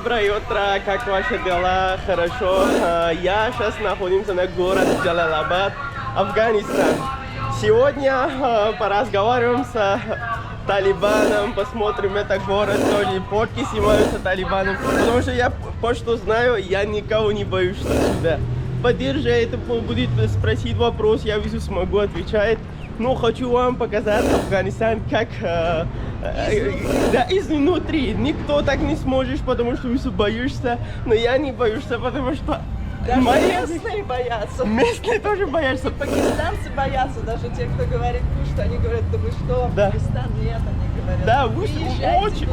Доброе утро, как ваши дела? Хорошо. Я сейчас находимся на город Джалалабад, Афганистан. Сегодня поразговариваем с талибаном, посмотрим этот город, тоже фотки снимаются талибаном, потому что я что знаю, я никого не боюсь сюда. Поддержи, это будет спросить вопрос, я вижу, смогу отвечать. Но хочу вам показать Афганистан как да, изнутри. Никто так не сможет, потому что вы боишься, но я не боюсь, потому что даже местные боятся. Местные тоже боятся. Пакистанцы боятся, даже те, кто говорит кушать, они говорят, да вы что, да. Пакистан? Нет, они говорят. Да,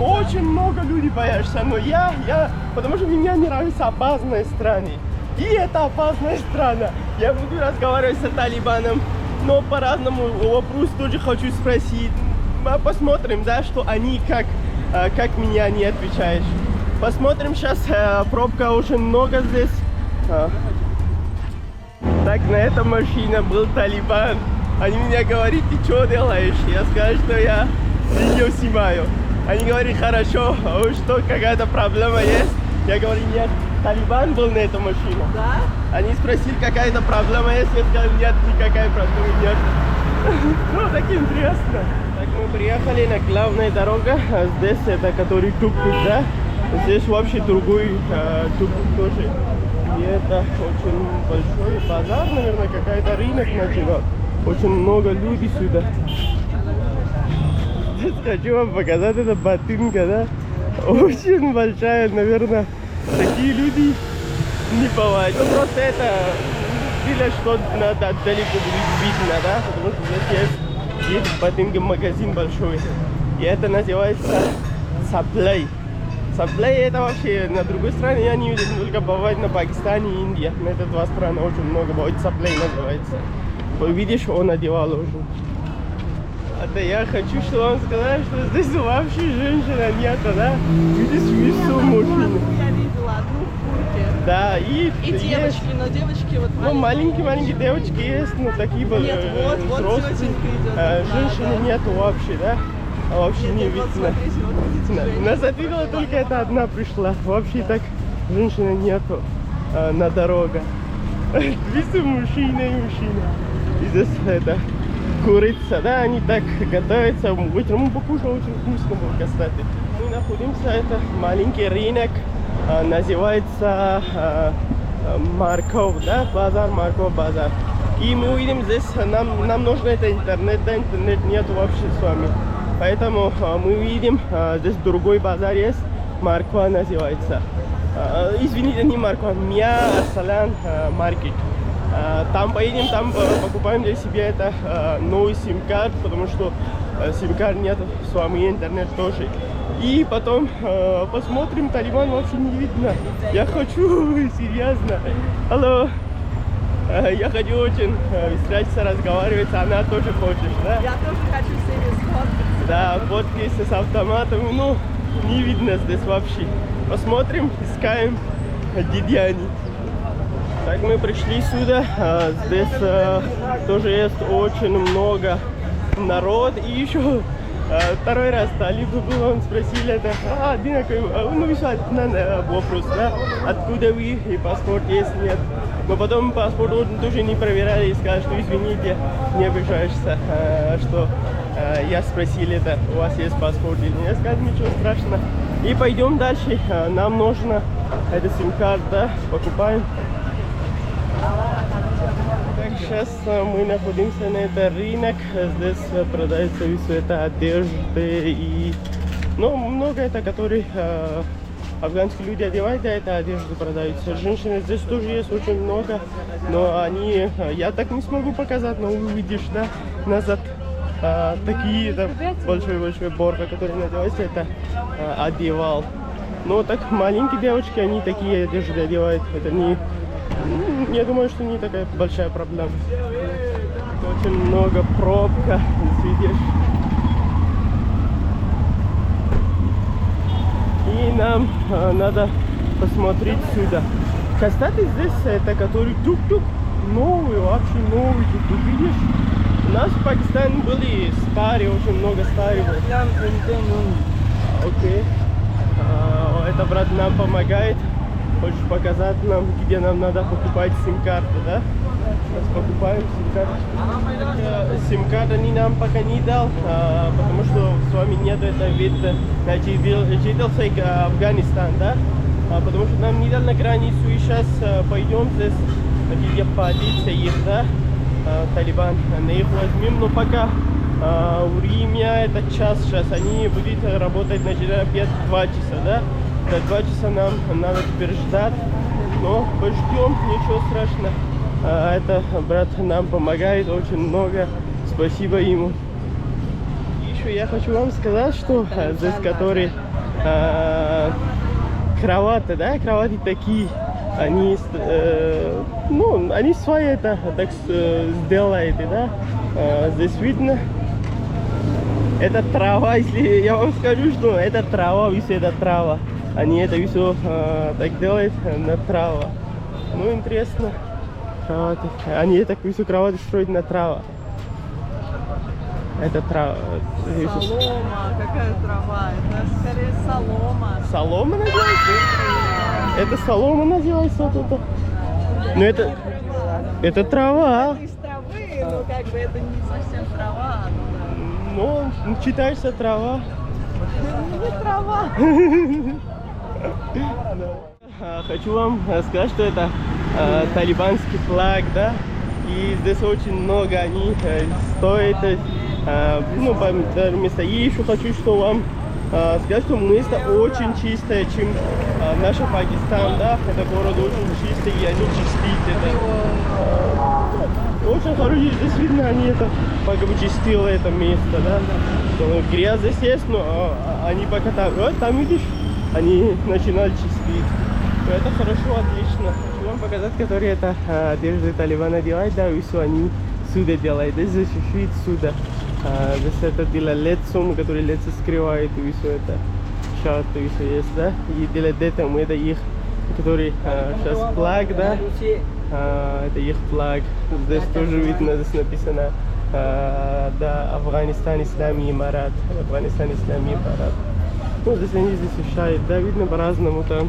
очень много людей боятся, но я, потому что мне не нравится опасные страны. И это опасная страна. Я буду разговаривать с талибаном, но по-разному вопрос тоже хочу спросить. Посмотрим, да, что они как меня не отвечаешь. Посмотрим сейчас, пробка очень много здесь. Так, на этой машине был талибан. Они меня говорят, ты что делаешь? Я скажу, что я видео снимаю. Они говорят, хорошо, а что, какая-то проблема есть? Я говорю, нет. Талибан был на этой машине. Да? Они спросили, какая-то проблема есть. Я сказал, нет, никакой проблемы нет. Ну, так интересно. Так, мы приехали на главную дорогу. Здесь это, который тук-тук, да? Здесь вообще другой тук-тук тоже. И это очень большой базар, наверное, какая-то рынок начала. Очень много людей сюда. Здесь хочу вам показать, это ботинка, да? Очень большая, наверное. Такие люди не бывают. Ну, просто это или что надо далеко будет видно, да? Потому что здесь есть ботинки магазин большой. И это называется Supply. Supply это вообще на другой стране я не видел, только бывает на Пакистане и Индии. На это два страны очень много бывает. Supply называется. Видишь, он одевал уже. Это я хочу что вам сказать, что здесь вообще женщина нету, да? Видишь, весу мужчину. Я видела одну в куртке. Да, и девочки, но девочки вот ну, маленькие девочки есть, но такие нет, вот взрослые. тетенька идет. Женщины нету вообще, да? Вообще нет, не вот видно. смотрите, вот видите, Нас обидела только эта одна пришла. Вообще так женщины нету на дорогах. Весу мужчина и мужчина. И здесь это курица, да, они так готовятся. Утром покушал, очень вкусно было, кстати. Мы находимся, это маленький рынок, называется Марков, да, базар, Марков базар. И мы увидим здесь, нам нужно это интернет, да, интернет нет вообще с вами. Поэтому мы видим, здесь другой базар есть, Марква называется. Извините, не Марква, Мия Арсалан маркет. Там поедем, там покупаем для себя это новый сим-карт, потому что сим-карт нет, с вами интернет тоже. И потом посмотрим, талибан вообще не видно. Я хочу, серьезно. Алло. Я хочу очень встретиться, разговаривать, она тоже хочет, да? Я тоже хочу с ними сфоткаться. Да, фотки с автоматом, ну, не видно здесь вообще. Посмотрим, искаем Дидьяни. Так, мы пришли сюда, здесь тоже есть очень много народ. И еще второй раз талибы был, он спросил это, ну еще один вопрос, да, откуда вы, и паспорт есть, нет. Но потом паспорт тоже не проверяли и сказали, что извините, не обижаешься, что я спросил это, у вас есть паспорт или нет. Я сказал, ничего страшного. И пойдем дальше, нам нужно это сим-карта, покупаем. Так, сейчас мы находимся на этом рынок, здесь продается все это одежды и ну, много это, которые афганские люди одевают, да, это одежду продаются. Женщины здесь тоже есть очень много, но они, я так не смогу показать, но увидишь, да, назад такие, да, большой борка, который надевается, это одевал. Но так маленькие девочки, они такие одежды одевают, это не... Я думаю, что не такая большая проблема. Очень много пробка, видишь. И нам надо посмотреть сюда. Кстати, здесь это который тук-тук, новый, вообще новый тук-тук, видишь? У нас в Пакистане были старые, очень много старых. Окей. это брат нам помогает. Хочешь показать нам, где нам надо покупать сим-карту, да? Сейчас покупаем сим-карту. Сим-карт они нам пока не дал, потому что с вами нет это вид жительства Афганистана, да? Потому что нам не дал на границу, и сейчас пойдем здесь, где полиция их, да? Талибан, на их возьмем, но пока время это час сейчас, они будут работать, начиная опять 2 часа, да? До 2 часа нам надо теперь ждать, но пождем, ничего страшного. Это брат нам помогает очень много, спасибо ему. Еще я хочу вам сказать, что здесь которые кровати, да, кровати такие, они, ну, они свои это так сделают, да, здесь видно. Это трава, если я вам скажу, что это трава, все это трава. Они это все так делают на трава. Ну, интересно. Кровати. Они такую всю кровать строят на трава. Это трава. Солома, какая трава? Это скорее солома. Солома называется? Это солома называется вот это? Но это трава. Из травы, но как бы это не совсем трава. Ну, читается трава. Не трава. Хочу вам сказать, что это талибанский флаг, да, и здесь очень много они стоят, ну, даже место. И еще хочу, что вам сказать, что место очень чистое, чем наш Пакистан, да, это город очень чистый, и они чистят это. Очень хороший, здесь видно, они это пока бы чистило это место, да. Грязь здесь есть, но они пока там, вот там видишь, они начинают чистить. Это хорошо, отлично. Хочу вам показать, которые это одежды Талибана делают, да, и все они сюда делают. Здесь чуть-чуть сюда. Здесь это делает лицом, который лицо скрывает, и все это. Шат, и все есть, да. И делает это их, который сейчас флаг, да. Это их флаг. Здесь тоже видно, здесь написано, да, Афганистан, Ислами, Эмират. Афганистан, Ислами, Эмират. Ну, здесь они защищают, да, видно по-разному там.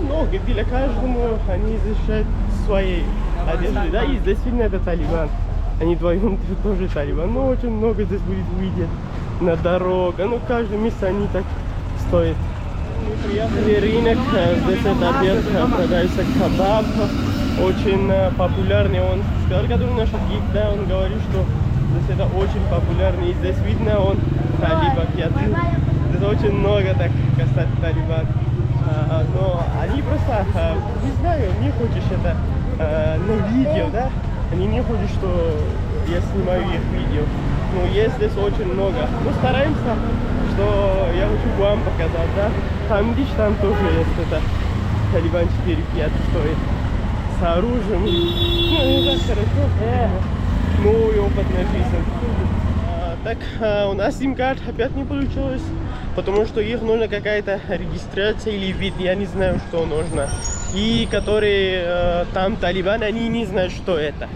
Ну, для каждому они защищают свои одежды, да, и здесь видно это Талибан. Они вдвоем тоже Талибан, но очень много здесь будет увидеть на дорогах, ну, каждое место они так стоят. Мы приехали в рынок, здесь это обед, продается кебаб, очень популярный, он сказал, который наш гид, да, он говорит, что здесь это очень популярный, и здесь видно он талибан, здесь очень много так, кстати, Талибан. Но они просто, не знаю, не хочешь это на видео, да? Они не хотят, что я снимаю их видео. Но есть здесь очень много. Мы стараемся, что я хочу вам показать, да? Там, видишь, там тоже есть это Талибан 4-5 стоит с оружием. Ну, это хорошо. Новый опыт написан. Так, у нас сим-карт опять не получилось, потому что их нужна какая-то регистрация или вид, я не знаю, что нужно. И которые там Талибан, они не знают, что это.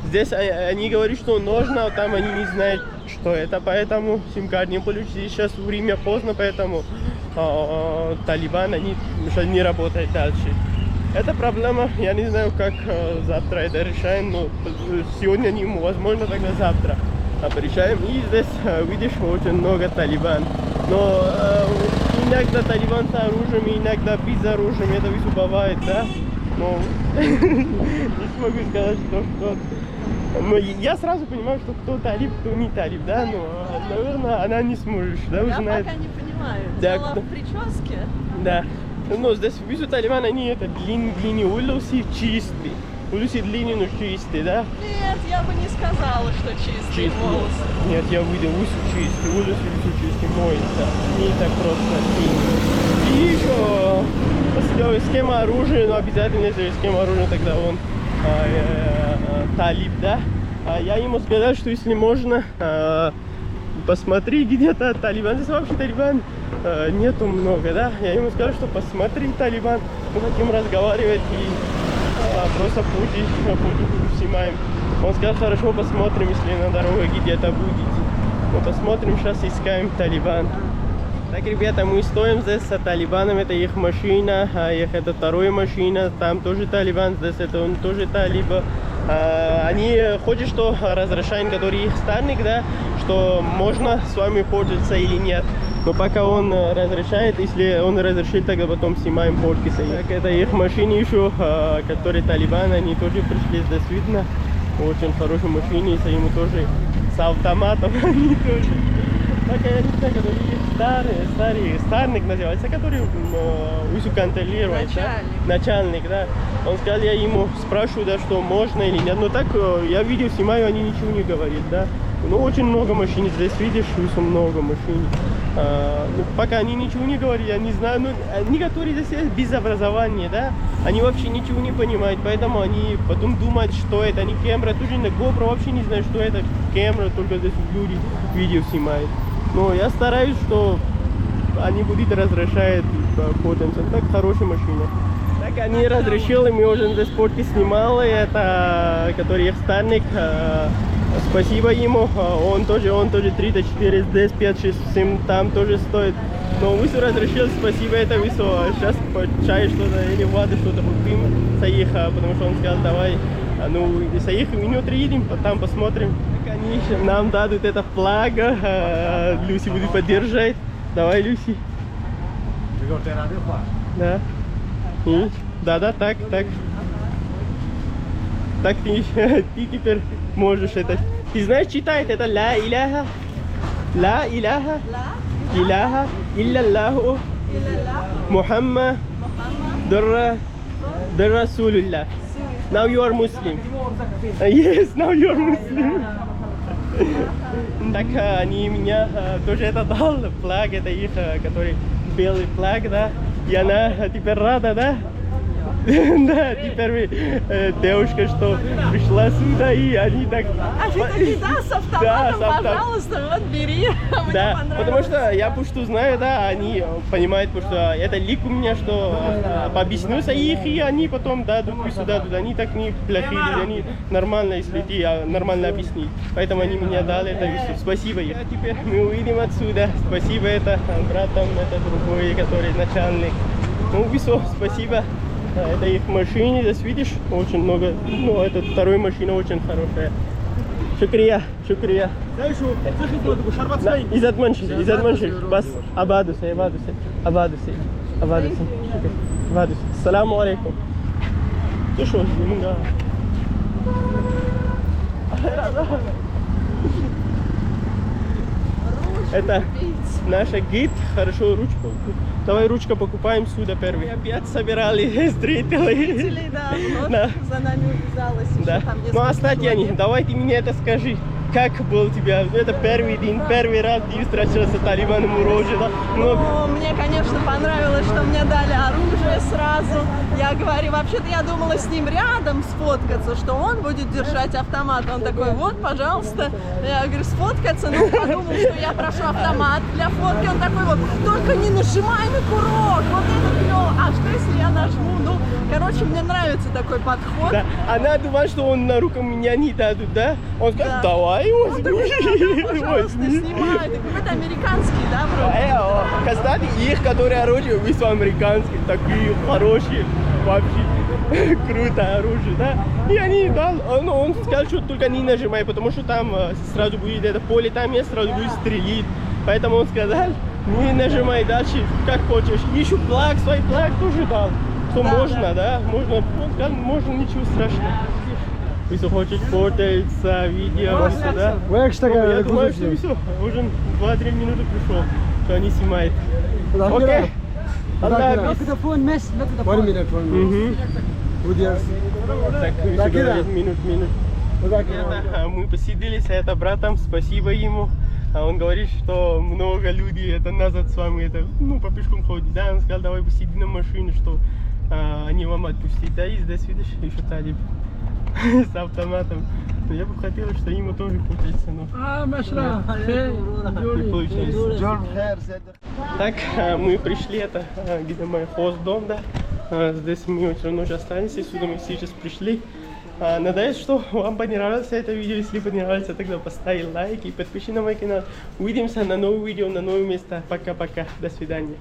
Здесь они говорят, что нужно, а там они не знают, что это, поэтому сим-карт не получится. Сейчас время поздно, поэтому Талибан, они сейчас не работают дальше. Это проблема, я не знаю, как завтра это решаем, но сегодня невозможно, тогда завтра решаем. И здесь видишь очень много Талибан. Но иногда Талибан с оружием, иногда без оружия, это все бывает, да? Но не смогу сказать, что кто. Но я сразу понимаю, что кто талиб, кто не талиб, да? Но, наверное, она не сможет, да, узнать. Я пока не понимаю. Да, Дело в прическе? Да. Но здесь вижу Талибан, они это длинные волосы чистые. Волосы длинные, но чистые, да? Нет, я бы не сказала, что чистые волосы. Нет, я видел, волосы чистые, волосы чистые, моются. Не так просто. И еще схема оружия, но обязательно, если схема оружия, тогда он талиб, да? Я ему сказал, что если можно, посмотри где-то Талибан. Здесь вообще Талибан нету много, да? Я ему сказал, что посмотри Талибан. Мы хотим разговаривать и просто путь снимаем. Он сказал, хорошо, посмотрим, если на дороге где-то будет. Мы посмотрим, сейчас искаем Талибан. Так, ребята, мы стоим здесь с талибанами, это их машина, их это вторая машина, там тоже талибан, здесь это он тоже талиба. Они хотят, что разрешают, который их старник, да, что можно с вами пользоваться или нет. Но пока он разрешает, если он разрешит, тогда потом снимаем фотки. Так, это их машины еще, которые талибаны, они тоже пришли, здесь видно. Очень хорошие машины, и ему тоже с автоматом, они тоже. Так, я не знаю, которые старник называется, который все контролирует, начальник, да. Он сказал, я ему спрашиваю, да, что можно или нет. Но так, я видео снимаю, они ничего не говорят, да. Ну, очень много машин здесь, видишь, очень много машин. Пока они ничего не говорят, я не знаю, но некоторые здесь без образования, да, они вообще ничего не понимают, поэтому они потом думают, что это, они камера, тоже на GoPro вообще не знают, что это камера, только здесь люди видео снимают. Но я стараюсь, что они будут разрешать фотомся, так хорошая машина. Так, они разрешили, мы уже здесь фотки снимали, это, который их старник. Спасибо ему, он тоже 3-4, здесь 5-6, там тоже стоит. Но вы все разрешили, спасибо, это вы все. Сейчас по чаю что-то или воды что-то купим с их, потому что он сказал, давай, ну, с их минут едем, там посмотрим. Так, они нам дадут это флаг, Люси будет поддержать. Давай, Люси. Да. И? Да, так. Так ты теперь можешь это. Ты знаешь читать это ла иляха, иляха, илляллаху, Мухаммад, Расулуллах. Now you are Muslim. Yes, now you are Muslim. Так они меня тоже это дал, флаг, это их, который белый флаг, да. И она теперь рада, да? Да, теперь девушка, что пришла сюда, и они так... А ты такие, да, с автоматом, да, пожалуйста, вот бери. Да, потому что я пусть знаю, да, они понимают, потому что это лик у меня, что объяснился их, и они потом дадут сюда, они так не плохие, они нормально, если ты нормально объяснишь. Поэтому они мне дали это все. Спасибо их. Теперь мы увидим отсюда. Спасибо, это братом, это другой, который начальник. Ну, все, спасибо. Это их машины, здесь видишь, очень много, ну, это вторая машина очень хорошая. Шукрия. İzzet Manşir, bas, abaduse. Selamun aleyküm. Ты что, Зимунга? Это наша гид, хорошо ручку. Давай ручка покупаем сюда первый. Опять собирали зрителей. Да, за нами увязалась. Да. Ну оставьте, Яни, давай ты мне это скажи. Как был у тебя? Это первый день, первый раз ты встретился с талибаном оружие, да? Ну, мне, конечно, понравилось, что мне дали оружие сразу. Я говорю, вообще-то я думала с ним рядом сфоткаться, что он будет держать автомат. Он такой, вот, пожалуйста. Я говорю, сфоткаться? Ну, подумал, что я прошу автомат для фотки. Он такой вот, только не нажимай на курок. Вот это клево. А что, если я нажму? Ну, короче, мне нравится такой подход. Да. Она думала, что он на руку меня не дадут, да? Он сказал, да. Давай возьми. Пожалуйста, снимай. Это какой-то американский, да, вроде? Кстати, их, которые оружие, все американские, такие хорошие, вообще круто оружие, да? И они дал, он сказал, что только не нажимай, потому что там сразу будет это поле, там я сразу будет стрелить. Поэтому он сказал, не нажимай дальше, как хочешь. Еще флаг, свой флаг тоже дал. Что да, можно, да? Можно, он сказал, можно, ничего страшного. Если хочешь фотоиться, видео, да? Я думаю, что все, уже 2-3 минуты пришел, что они снимают. Окей? Так, минут. Мы посидели с это братом, спасибо ему. А он говорит, что много людей это назад с вами, это, ну, по пешком ходит. Да, он сказал, давай посиди на машине, что они вам отпустить. Да, и здесь, видишь, еще талиб с автоматом. Но я бы хотел, что ему тоже хочется, но... Так, мы пришли, это где мой хост дом, да. Здесь мы очень ночь остались, и сюда мы сейчас пришли. Надеюсь, что вам понравилось это видео. Если понравилось, тогда поставь лайк и подпишись на мой канал. Увидимся на новом видео, на новом месте. Пока-пока. До свидания.